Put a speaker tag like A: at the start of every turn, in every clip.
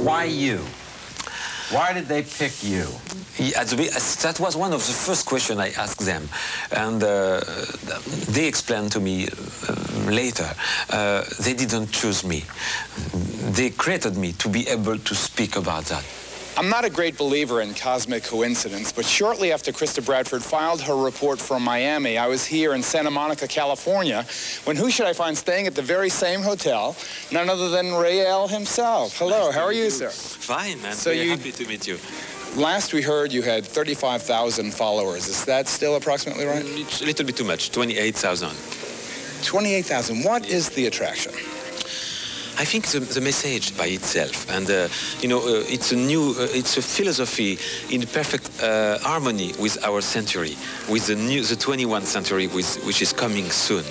A: Why you? Why did they pick you?
B: Yeah, that was one of the first questions I asked them. And they explained to me later, they didn't choose me. They created me to be able to speak about that.
C: I'm not a great believer in cosmic coincidence, but shortly after Krista Bradford filed her report from Miami, I was here in Santa Monica, California, when who should I find staying at the very same hotel? None other than Rael himself. Hello, how are you, sir?
B: Fine, man.
C: So
B: Very happy to meet you.
C: Last we heard you had 35,000 followers. Is that still approximately right?
B: It's a little bit too much, 28,000.
C: 28,000. What is the attraction?
B: I think the message by itself, and you know, it's a philosophy in perfect harmony with our century, with the 21st century, which is coming soon.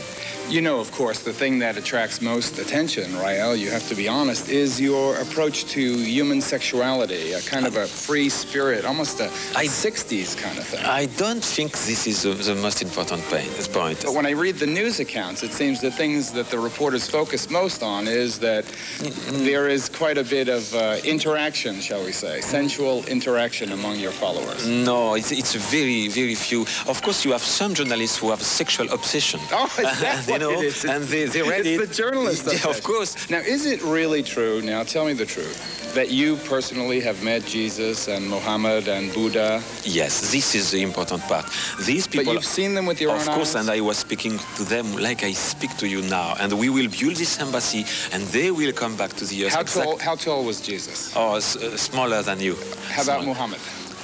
C: You know, of course, the thing that attracts most attention, Rael, you have to be honest, is your approach to human sexuality, a kind of a free spirit, almost a 60s kind of thing.
B: I don't think this is the most important point.
C: But when I read the news accounts, it seems the things that the reporters focus most on is that there is quite a bit of interaction, shall we say, sensual interaction among your followers.
B: No, it's very, very few. Of course, you have some journalists who have sexual obsession.
C: Oh, exactly.
B: You know, and they read it.
C: It's the journalist.
B: Yeah, of course.
C: Now, is it really true, now tell me the truth, that you personally have met Jesus and Muhammad and Buddha?
B: Yes, this is the important part. These people...
C: But you've seen them with your own eyes?
B: Of course, and I was speaking to them like I speak to you now. And we will build this embassy, and they will come back to the earth.
C: How tall was Jesus?
B: Oh, smaller than you.
C: How about Muhammad?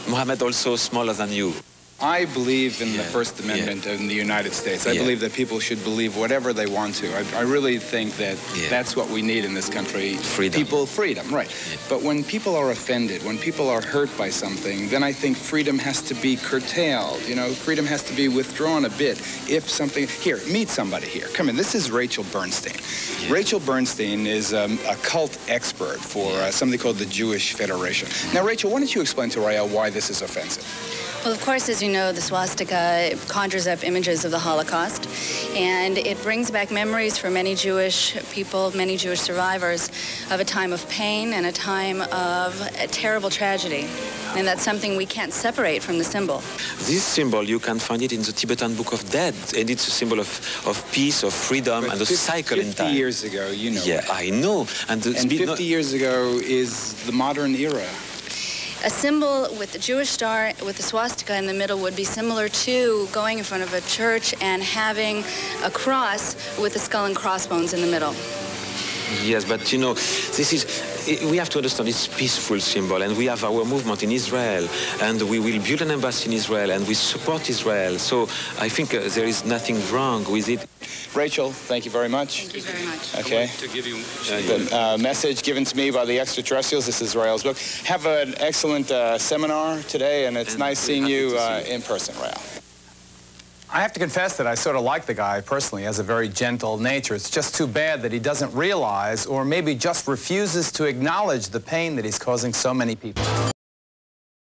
B: Muhammad also smaller than you.
C: I believe in the First Amendment in the United States. I believe that people should believe whatever they want to. I really think that that's what we need in this country.
B: Freedom.
C: Freedom, right. Yeah. But when people are offended, when people are hurt by something, then I think freedom has to be curtailed. You know, freedom has to be withdrawn a bit. If something... Here, meet somebody here. Come in. This is Rachel Bernstein. Yeah. Rachel Bernstein is a cult expert for something called the Jewish Federation. Now, Rachel, why don't you explain to Rael why this is offensive?
D: Well, of course, as you know, the swastika conjures up images of the Holocaust, and it brings back memories for many Jewish people, many Jewish survivors, of a time of pain and a time of a terrible tragedy. And that's something we can't separate from the symbol.
B: This symbol, you can find it in the Tibetan Book of Dead, and it's a symbol of peace, of freedom, and a cycle in time.
C: 50 years ago, you know.
B: Yeah, I know. And
C: 50 years ago is the modern era.
D: A symbol with the Jewish star, with the swastika in the middle, would be similar to going in front of a church and having a cross with the skull and crossbones in the middle.
B: Yes, but you know, this is, we have to understand it's a peaceful symbol, and we have our movement in Israel, and we will build an embassy in Israel, and we support Israel. So I think there is nothing wrong with it.
C: Rachel, thank you very much.
D: Thank you very much.
C: Okay.
B: To give you
C: the message given to me by the extraterrestrials. This is Rael's book. Have an excellent seminar today, and it's nice seeing you in person, Rael. I have to confess that I sort of like the guy personally. He has a very gentle nature. It's just too bad that he doesn't realize, or maybe just refuses to acknowledge the pain that he's causing so many people.